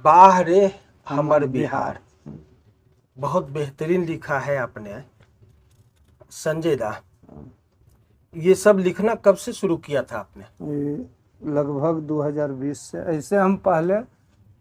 बाह रे हमर बिहार, बहुत बेहतरीन लिखा है आपने संजय दा। ये सब लिखना कब से शुरू किया था आपने? ये लगभग 2020 से। ऐसे हम पहले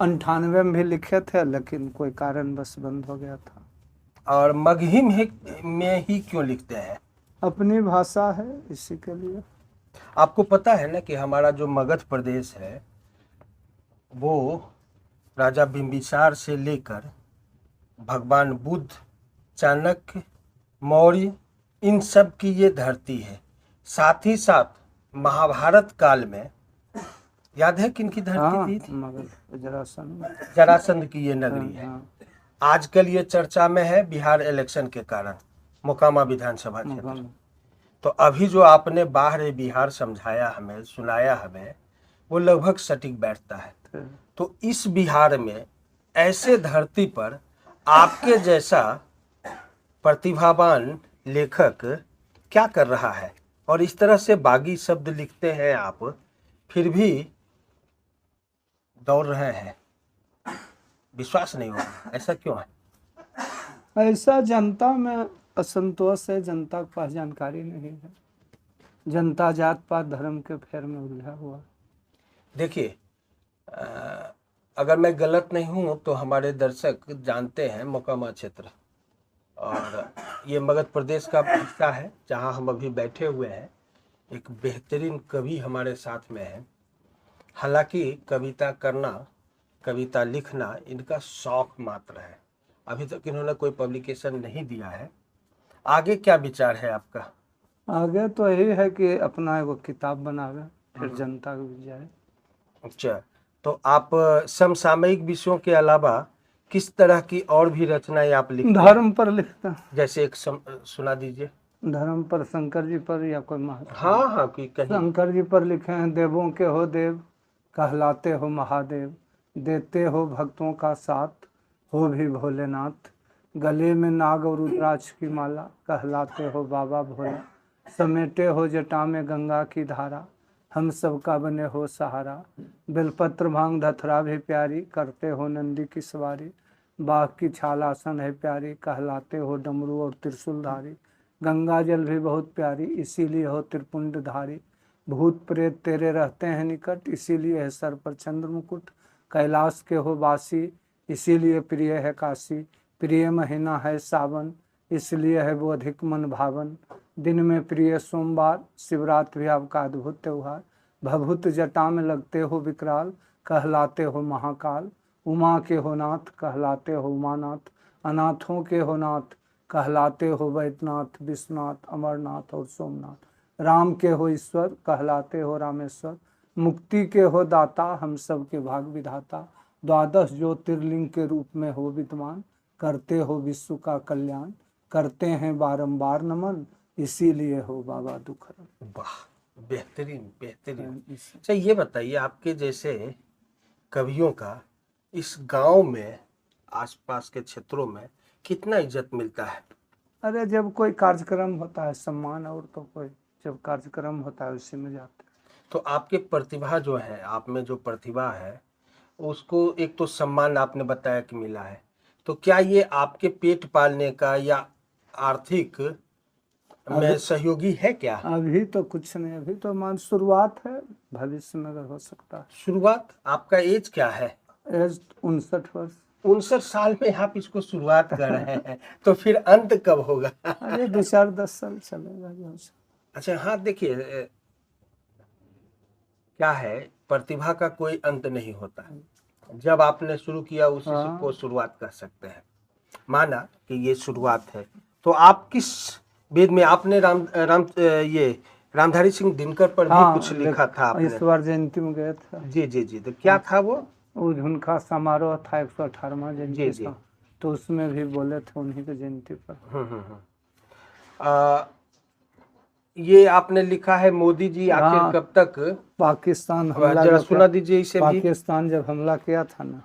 98 में भी लिखे थे, लेकिन कोई कारणवश बंद हो गया था। और मगही में ही क्यों लिखते हैं? अपनी भाषा है, इसी के लिए। आपको पता है ना कि हमारा जो मगध प्रदेश है वो राजा बिंबिसार से लेकर भगवान बुद्ध, चाणक्य, मौर्य, इन सब की ये धरती है। साथ ही साथ महाभारत काल में याद है किनकी धरती थी? मगर जरासंध। जरासंध की ये नगरी है। हाँ, आजकल ये चर्चा में है बिहार इलेक्शन के कारण, मोकामा विधानसभा क्षेत्र। तो अभी जो आपने बाहर बिहार समझाया हमें, सुनाया हमें, वो लगभग सटीक बैठता है। तो इस बिहार में ऐसे धरती पर आपके जैसा प्रतिभावान लेखक क्या कर रहा है? और इस तरह से बागी शब्द लिखते हैं आप, फिर भी दौड़ रहे हैं, विश्वास नहीं हो रहा, ऐसा क्यों है? ऐसा जनता में असंतोष है, जनता के पास जानकारी नहीं है, जनता जात पात धर्म के फेर में उलझा हुआ। देखिए, अगर मैं गलत नहीं हूं तो हमारे दर्शक जानते हैं मोकामा क्षेत्र, और ये मगध प्रदेश का हिस्सा है जहां हम अभी बैठे हुए हैं। एक बेहतरीन कवि हमारे साथ में है। हालांकि कविता करना, कविता लिखना इनका शौक मात्र है। अभी तक इन्होंने कोई पब्लिकेशन नहीं दिया है। आगे क्या विचार है आपका? आगे तो यही है कि अपना एगो किताब बनावे, फिर जनता को जाए। अच्छा, तो आप समसामयिक विषयों के अलावा किस तरह की और भी रचनाएं आप लिखते हैं? धर्म पर लिखता, जैसे एक सुना दीजिए। धर्म पर, शंकर जी पर या कोई महात्मा। हाँ हाँ, कि कहीं शंकर जी पर लिखे हैं। देवों के हो देव, कहलाते हो महादेव, देते हो भक्तों का साथ, हो भी भोलेनाथ, गले में नाग और रुद्राक्ष की माला, कहलाते हो बाबा भोला, समेटे हो जटा में गंगा की धारा, हम सबका बने हो सहारा, बेलपत्र भांग धतरा भी प्यारी, करते हो नंदी की सवारी, बाघ की छाल आसन है प्यारी, कहलाते हो डमरू और त्रिशूलधारी, गंगा जल भी बहुत प्यारी, इसीलिए हो त्रिपुंडधारी, भूत प्रेत तेरे रहते हैं निकट, इसीलिए है सर पर चंद्र मुकुट, कैलाश के हो वासी, इसीलिए प्रिय है काशी, प्रिय महीना है सावन, इसलिए है वो अधिक मन भावन, दिन में प्रिय सोमवार, शिवरात्रि आपका अद्भुत त्योहार, भभूत जटा में लगते हो विकराल, कहलाते हो महाकाल, उमा के हो नाथ, कहलाते हो उमानाथ, अनाथों के हो नाथ, कहलाते हो वैद्यनाथ, विश्वनाथ, अमरनाथ और सोमनाथ, राम के हो ईश्वर, कहलाते हो रामेश्वर, मुक्ति के हो दाता, हम सब के भाग विधाता, द्वादश ज्योतिर्लिंग के रूप में हो विद्वान, करते हो विश्व का कल्याण, करते हैं बारंबार नमन, इसीलिए हो बाबा दुखहरण। वाह, बेहतरीन बेहतरीन। अच्छा, ये बताइए, आपके जैसे कवियों का इस गांव में, आसपास के क्षेत्रों में कितना इज्जत मिलता है? अरे जब कोई कार्यक्रम होता है, सम्मान, और तो कोई जब कार्यक्रम होता है उसी में जाते हैं। तो आपके प्रतिभा जो है, आप में जो प्रतिभा है, उसको एक तो सम्मान आपने बताया कि मिला है, तो क्या ये आपके पेट पालने का या आर्थिक में सहयोगी है क्या? अभी तो कुछ नहीं, अभी तो मान शुरुआत है, भविष्य में अगर हो सकता है। शुरुआत? आपका एज क्या है? एज 59 वर्ष। 59 साल में आप इसको शुरुआत कर रहे हैं, तो फिर अंत कब होगा? अरे 2-4-10 साल चलेगा जो से। अच्छा, हाँ, देखिए, क्या है, प्रतिभा का कोई अंत नहीं होता है। जब आपने शुरू किया उसी से को शुरुआत कर सकते हैं। माना कि ये शुरुआत है, तो आप किस वेद में आपने ये रामधारी सिंह दिनकर पर भी कुछ लिखा था आपने? इस बार जयंती में गए थे। जी जी जी, तो क्या था वो? उनका समारोह था 118वां जी जयंती जी। का, तो उसमें भी बोले थे उन्हीं की जयंती पर। ये आपने लिखा है, मोदी जी आखिर कब तक पाकिस्तान हमला, जरा सुना दीजिए इसे भी। पाकिस्तान जब हमला किया था ना,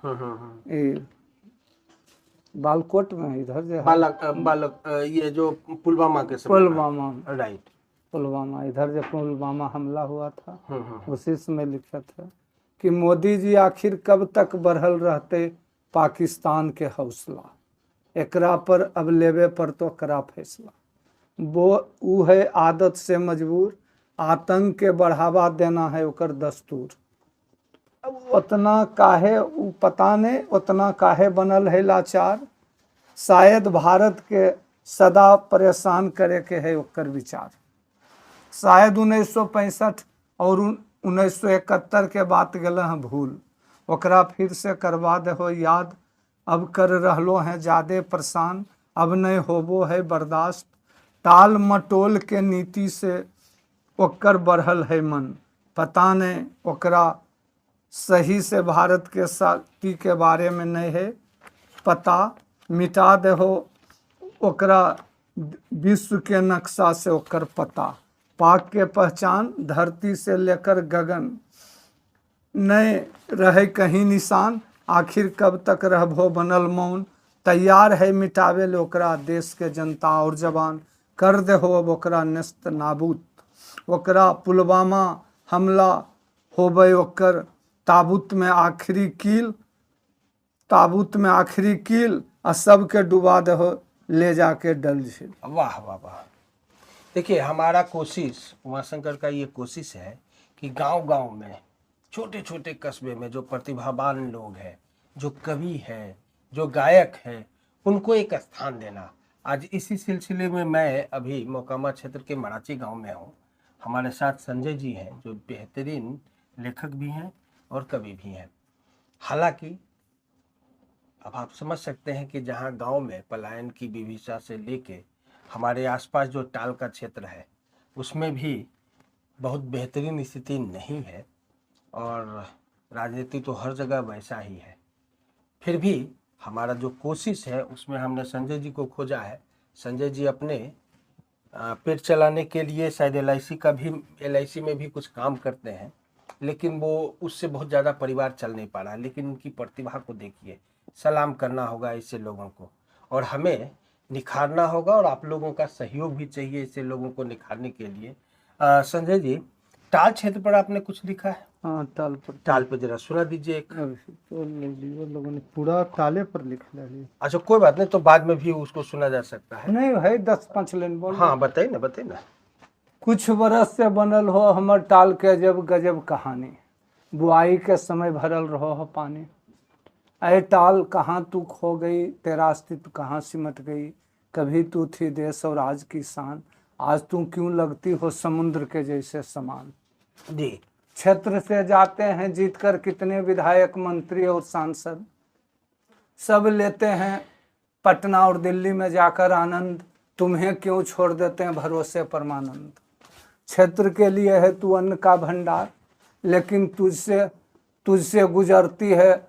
ये बालकोट में, इधर जो बालक ये जो पुलवामा के समय, पुलवामा, राइट, पुलवामा, इधर जब पुलवामा हमला हुआ था, उसी समय लिखे थे कि मोदी जी आखिर कब तक बढ़ल रहते पाकिस्तान के हौसला, एकरा पर अब लेवे पर तो करा फैसला। वो ऊ है आदत से मजबूर, आतंक के बढ़ावा देना है ओकर दस्तूर। अब उतना काहे ऊ पता नहीं, उतना काहे बनल है लाचार, शायद भारत के सदा परेशान करे के है ओकर विचार। शायद 1965 और 1971 के बात गल हैं भूल, ओकरा फिर से करवा दे हो याद। अब कर रहलो हैं ज्यादे परेशान, अब नहीं होबो है बर्दाश्त। टाल मटोल के नीति से ओकर बढ़ल है मन, पता नहीं ओकरा सही से भारत के शक्ति के बारे में नहीं है पता। मिटा दे हो ओकरा विश्व के नक्शा से ओकर पता। पाक के पहचान धरती से लेकर गगन, नहीं रहे कहीं निशान, आखिर कब तक रहबो बनल मौन। तैयार है मिटावे ले ओकरा देश के जनता और जवान, कर दे हो अब ओकरा नेस्त नाबूद। ओकरा पुलवामा हमला होबे ओकर ताबूत में आखिरी कील, ताबूत में आखिरी कील, आ सबके डुबा दे हो ले जाके डल झील। वाह वाह वाह। देखिए हमारा कोशिश, उमाशंकर का ये कोशिश है कि गांव-गांव में, छोटे छोटे कस्बे में जो प्रतिभावान लोग हैं, जो कवि हैं, जो गायक हैं, उनको एक स्थान देना। आज इसी सिलसिले में मैं अभी मोकामा क्षेत्र के मराची गांव में हूँ। हमारे साथ संजय जी हैं जो बेहतरीन लेखक भी हैं और कवि भी हैं। हालांकि अब आप समझ सकते हैं कि जहाँ गांव में पलायन की विभिषा से लेके हमारे आसपास जो टाल का क्षेत्र है उसमें भी बहुत बेहतरीन स्थिति नहीं है, और राजनीति तो हर जगह वैसा ही है। फिर भी हमारा जो कोशिश है उसमें हमने संजय जी को खोजा है। संजय जी अपने पेट चलाने के लिए शायद LIC में भी कुछ काम करते हैं, लेकिन वो उससे बहुत ज़्यादा परिवार चल नहीं पा रहा है। लेकिन उनकी प्रतिभा को देखिए, सलाम करना होगा ऐसे लोगों को, और हमें निखारना होगा, और आप लोगों का सहयोग भी चाहिए ऐसे लोगों को निखारने के लिए। संजय जी, टाल क्षेत्र पर आपने कुछ लिखा है? हाँ टाल पर, टाल पर जरा सुना दीजिए एक। अभी तो ले लियो लोगों ने पूरा टाले पर लिख लिया। अच्छा कोई बात नहीं, तो बाद में भी उसको सुना जा सकता है। नहीं है 10-5 लाइन बोल। हाँ बताइए ना, बताइए ना। कुछ बरस से बनल हो हमर टाल के जब गजब कहानी, बुआई के समय भरल रहो हो पानी। अरे टाल कहाँ तू खो गई, तेरा अस्तित्व कहाँ सिमट गई, कभी तू थी देश और आज की शान, आज तू क्यों लगती हो समुद्र के जैसे समान। जी। क्षेत्र से जाते हैं जीतकर कितने विधायक मंत्री और सांसद, सब लेते हैं पटना और दिल्ली में जाकर आनंद, तुम्हें क्यों छोड़ देते हैं भरोसे परमानंद। क्षेत्र के लिए है तू अन्न का भंडार, लेकिन तुझसे गुजरती है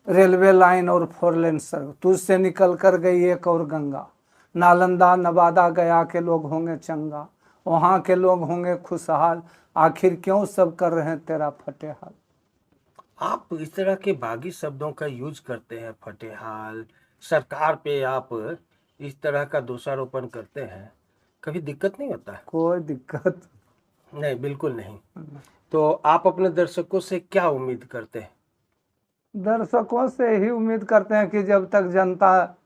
रेलवे लाइन और 4 लेन सड़क, तुझसे निकल कर गई एक और गंगा। नालंदा नवादा गया के लोग होंगे चंगा, वहाँ के लोग होंगे खुशहाल, आखिर क्यों सब कर रहे हैं तेरा फटेहाल। आप इस तरह के बागी शब्दों का यूज करते हैं, फटेहाल, सरकार पे आप इस तरह का दोषारोपण करते हैं, कभी दिक्कत नहीं होता है? कोई दिक्कत नहीं, बिल्कुल नहीं। तो आप अपने दर्शकों से क्या उम्मीद करते हैं? दर्शकों से ही उम्मीद करते हैं कि जब तक जनता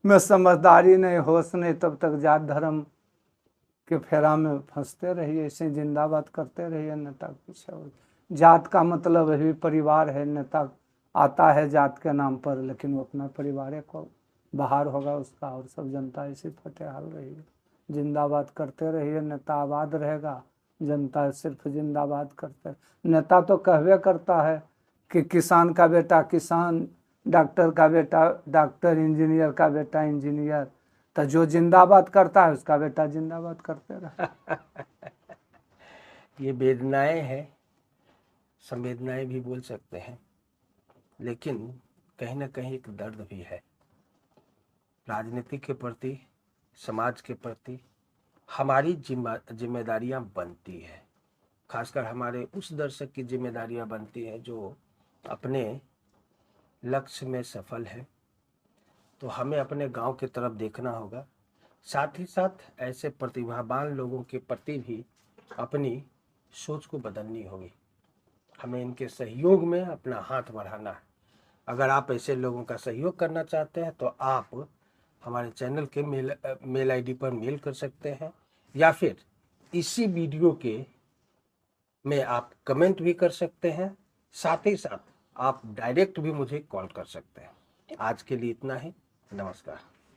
में समझदारी नहीं, होश नहीं, तब तक जात धर्म के फेरा में फंसते रहिए, ऐसे जिंदाबाद करते रहिए नेता के पीछे। और जात का मतलब भी परिवार है, नेता आता है जात के नाम पर, लेकिन वो अपना परिवार को बाहर होगा उसका, और सब जनता ऐसी फटेहाल रही है। जिंदाबाद करते रहिए, नेता आबाद रहेगा, जनता सिर्फ जिंदाबाद करते। नेता तो कहवे करता है कि किसान का बेटा किसान, डॉक्टर का बेटा डॉक्टर, इंजीनियर का बेटा इंजीनियर, तो जो जिंदाबाद करता है उसका बेटा जिंदाबाद करते रहे। ये वेदनाएं हैं, संवेदनाएं भी बोल सकते हैं, लेकिन कहीं ना कहीं एक दर्द भी है। राजनीति के प्रति, समाज के प्रति हमारी जिम्मेदारियां बनती है, खासकर हमारे उस दर्शक की जिम्मेदारियां बनती है जो अपने लक्ष्य में सफल है। तो हमें अपने गांव की तरफ देखना होगा, साथ ही साथ ऐसे प्रतिभावान लोगों के प्रति भी अपनी सोच को बदलनी होगी। हमें इनके सहयोग में अपना हाथ बढ़ाना है। अगर आप ऐसे लोगों का सहयोग करना चाहते हैं तो आप हमारे चैनल के मेल आईडी पर मेल कर सकते हैं, या फिर इसी वीडियो के में आप कमेंट भी कर सकते हैं। साथ ही साथ आप डायरेक्ट भी मुझे कॉल कर सकते हैं। आज के लिए इतना ही। नमस्कार।